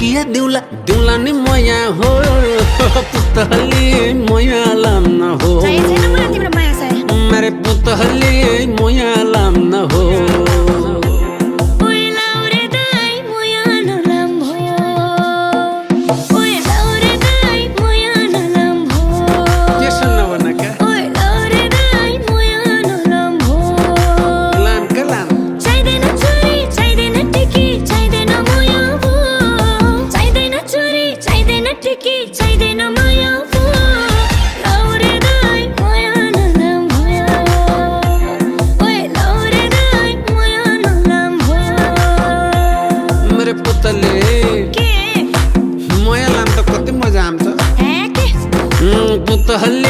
किया दिउला दिउला नि मया हो पुतली मया लाम न हो मेरे पुतली मया लाम न हो पुतले मया लाम त कति मजा आउँछ पुतली